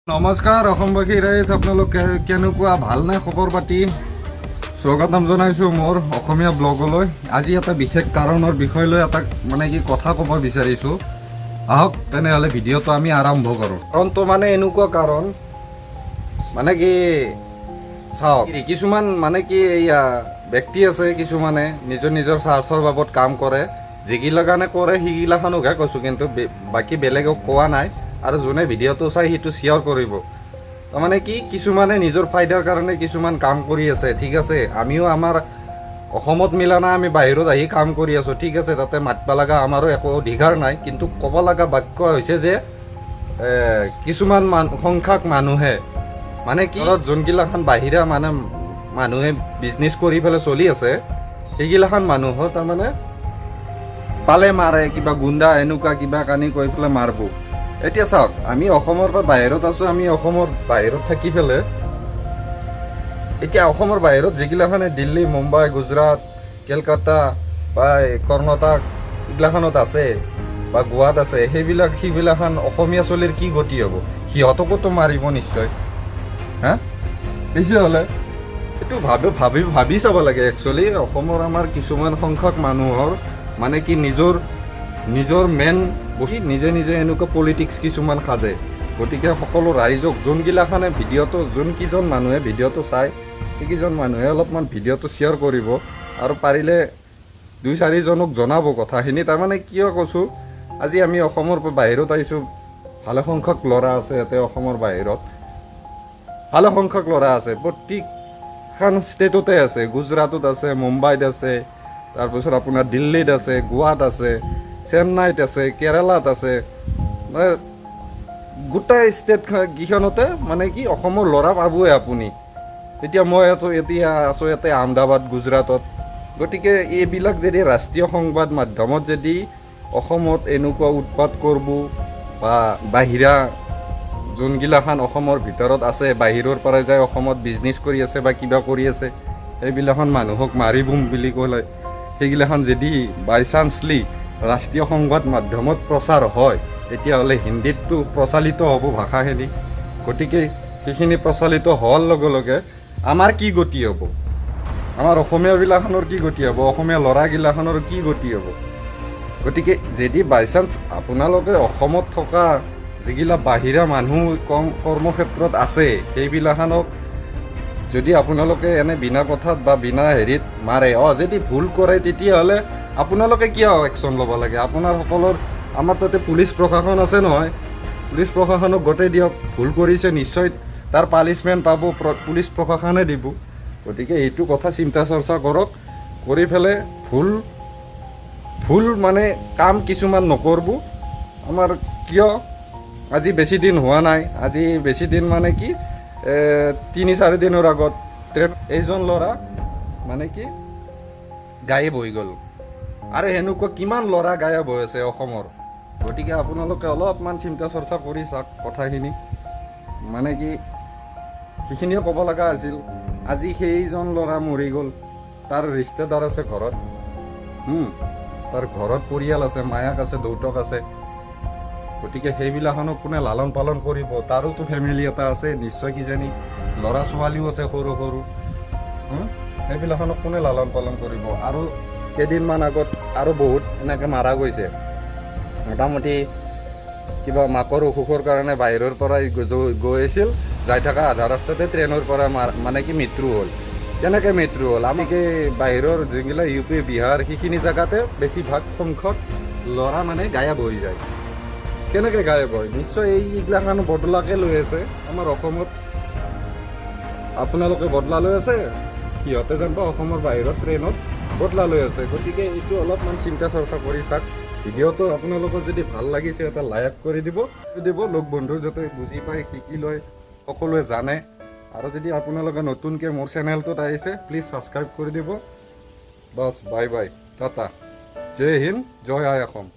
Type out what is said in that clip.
নমস্কাৰ অসমবাসী ৰাইজ, আপোনালোক কেনেকুৱা, ভালনে খবৰ পাতি? স্বাগতম জনাইছোঁ মোৰ অসমীয়া ব্লগলৈ। আজি এটা বিশেষ কাৰণৰ বিষয় লৈ এটা কথা ক'ব বিচাৰিছোঁ। আহক তেনেহ'লে ভিডিঅ'টো আমি আৰম্ভ কৰোঁ। কাৰণটো এনেকুৱা কাৰণ চাওক, কিছুমান এয়া ব্যক্তি আছে, কিছুমানে নিজৰ স্বাৰ্থৰ বাবদ কাম কৰে। যিগিলাখানে কৰে সিগিলাখানকহে কৈছোঁ, কিন্তু বাকী বেলেগক কোৱা নাই। আৰু যোনে ভিডিঅ'টো চাই সেইটো শ্বেয়াৰ কৰিব। কিছুমানে নিজৰ ফাইদাৰ কাৰণে কিছুমান কাম কৰি আছে, ঠিক আছে। আমিও আমাৰ অসমত মিলা নাই, আমি বাহিৰত আহি কাম কৰি আছোঁ, ঠিক আছে। তাতে মাতিব লগা আমাৰো একো অধিকাৰ নাই। কিন্তু ক'ব লগা বাক্য হৈছে যে কিছুমান সংখ্যক মানুহে যোনগিলাখান বাহিৰা মানুহে বিজনেছ কৰি পেলাই চলি আছে, সেইগিলাখান মানুহৰ পালে মাৰে, কিবা গুণ্ডা এনেকুৱা কিবা কানি কৈ পেলাই মাৰব। এতিয়া চাওক, আমি অসমৰ পৰা বাহিৰত আছোঁ, আমি অসমৰ বাহিৰত থাকি পেলাই এতিয়া অসমৰ বাহিৰত যিগিলাখানে দিল্লী, মুম্বাই, গুজৰাট, কেলকাতা বা কৰ্ণাটক এইগিলাখানত আছে বা গোৱাত আছে, সেইবিলাখান অসমীয়া চলিৰ কি গতি হ'ব? সিহঁতকোতো মাৰিব নিশ্চয়। হা, বেছি হ'লে এইটো ভাবি চাব লাগে। একচুৱেলি অসমৰ আমাৰ কিছুমান সংখ্যক মানুহৰ নিজৰ মেইন বহি নিজে এনেকুৱা পলিটিক্স কিছুমান সাজে। গতিকে সকলো ৰাইজক যোনগিলাখানে যোনকেইজন মানুহে ভিডিঅ'টো চায়, সেইকেইজন মানুহে অলপমান ভিডিঅ'টো শ্বেয়াৰ কৰিব আৰু পাৰিলে 2-4জনক জনাব কথাখিনি। কিয় কৈছোঁ, আজি আমি অসমৰ বাহিৰত আহিছোঁ, ভালে সংখ্যক ল'ৰা আছে ইয়াতে অসমৰ বাহিৰত, ভালে সংখ্যক ল'ৰা আছে, প্ৰত্যেকখন ষ্টেটতে আছে। গুজৰাটত আছে, মুম্বাইত আছে, তাৰপিছত আপোনাৰ দিল্লীত আছে, গোৱাত আছে, চেন্নাইত আছে, কেৰালাত আছে, গোটেই ষ্টেট কেইখনতে অসমৰ ল'ৰা পাবই আপুনি। এতিয়া মই আছোঁ ইয়াতে আহমেদাবাদ, গুজৰাটত। গতিকে এইবিলাক যদি ৰাষ্ট্ৰীয় সংবাদ মাধ্যমত যদি অসমত এনেকুৱা উৎপাত কৰিব বা বাহিৰা যোনগিলাখান অসমৰ ভিতৰত আছে, বাহিৰৰ পৰা যায় অসমত বিজনেছ কৰি আছে বা কিবা কৰি আছে, সেইবিলাখান মানুহক মাৰি বুম বুলি ক'লে, সেইগিলাখান যদি বাই চান্সলি ৰাষ্ট্ৰীয় সংবাদ মাধ্যমত প্ৰচাৰ হয়, তেতিয়াহ'লে হিন্দীতটো প্ৰচলিত হ'ব ভাষাখিনি। গতিকে সেইখিনি প্ৰচলিত হোৱাৰ লগে লগে আমাৰ কি গতি হ'ব? আমাৰ অসমীয়াবিলাখনৰ কি গতি হ'ব? অসমীয়া ল'ৰাগিলাখনৰ কি গতি হ'ব? গতিকে যদি বাই চান্স আপোনালোকে অসমত থকা যিগিলা বাহিৰা মানুহ কৰ্মক্ষেত্ৰত আছে, সেইবিলাখানক যদি আপোনালোকে এনে বিনা কথাত বা বিনা হেৰিত মাৰে, যদি ভুল কৰে, তেতিয়াহ'লে আপোনালোকে কিয় একশ্যন ল'ব লাগে? আপোনাৰ সকলৰ আমাৰ তাতে পুলিচ প্ৰশাসন আছে নহয়, পুলিচ প্ৰশাসনক গোটেই দিয়ক। ভুল কৰিছে নিশ্চয় তাৰ পানিছমেণ্ট পাব, পুলিচ প্ৰশাসনে দিব। গতিকে এইটো কথা চিন্তা চৰ্চা কৰক, কৰি পেলাই ভুল কাম কিছুমান নকৰব। আমাৰ কিয় আজি বেছি দিন হোৱা নাই, আজি বেছি দিন 3-4 দিনৰ আগত এইজন ল'ৰা গায়ব হৈ গ'ল। আৰু সেনেকুৱা কিমান ল'ৰা গায়ব হৈ আছে অসমৰ। গতিকে আপোনালোকে অলপমান চিন্তা চৰ্চা কৰি চাওক কথাখিনি। সেইখিনিও ক'ব লগা আছিল। আজি সেইজন ল'ৰা মৰি গ'ল, তাৰ ৰিষ্টেদাৰ আছে ঘৰত, তাৰ ঘৰত পৰিয়াল আছে, মায়াক আছে, দেউতাক আছে। গতিকে সেইবিলাকখনক কোনে লালন পালন কৰিব? তাৰোতো ফেমিলি এটা আছে নিশ্চয়, কিজানি ল'ৰা ছোৱালীও আছে সৰু সৰু। সেইবিলাকখনক কোনে লালন পালন কৰিব? আৰু কেইদিনমান আগত আৰু বহুত এনেকৈ মাৰা গৈছে। মোটামুটি কিবা মাকৰ অসুখৰ কাৰণে বাহিৰৰ পৰা গৈ আছিল, যাই থকা আধা ৰাস্তাতে ট্ৰেইনৰ পৰা মৃত্যু হ'ল। কেনেকৈ মৃত্যু হ'ল? বাহিৰৰ যিগিলা UP, বিহাৰ সেইখিনি জেগাতে বেছিভাগ সংখ্যক ল'ৰা গায়ব হৈ যায়। কেনেকৈ গায়ব হয়? নিশ্চয় এইগিলাখান বদলাকে লৈ আছে আমাৰ অসমত। আপোনালোকে বদলা লৈ আছে, সিহঁতে যেনিবা অসমৰ বাহিৰত ট্ৰেইনত বদলা লৈ আছে। গতিকে এইটো অলপমান চিন্তা চৰ্চা কৰি চাওক। ভিডিঅ'টো আপোনালোকৰ যদি ভাল লাগিছে, এটা লাইক কৰি দিব, লগ বন্ধু যাতে বুজি পায়, শিকি লয়, সকলোৱে জানে। আৰু যদি আপোনালোকে নতুনকৈ মোৰ চেনেলটোত আহিছে, প্লিজ ছাবস্ক্ৰাইব কৰি দিব। বাছ, বাই বাই, টাটা, জয় হিন্দ, জয় আই অসম।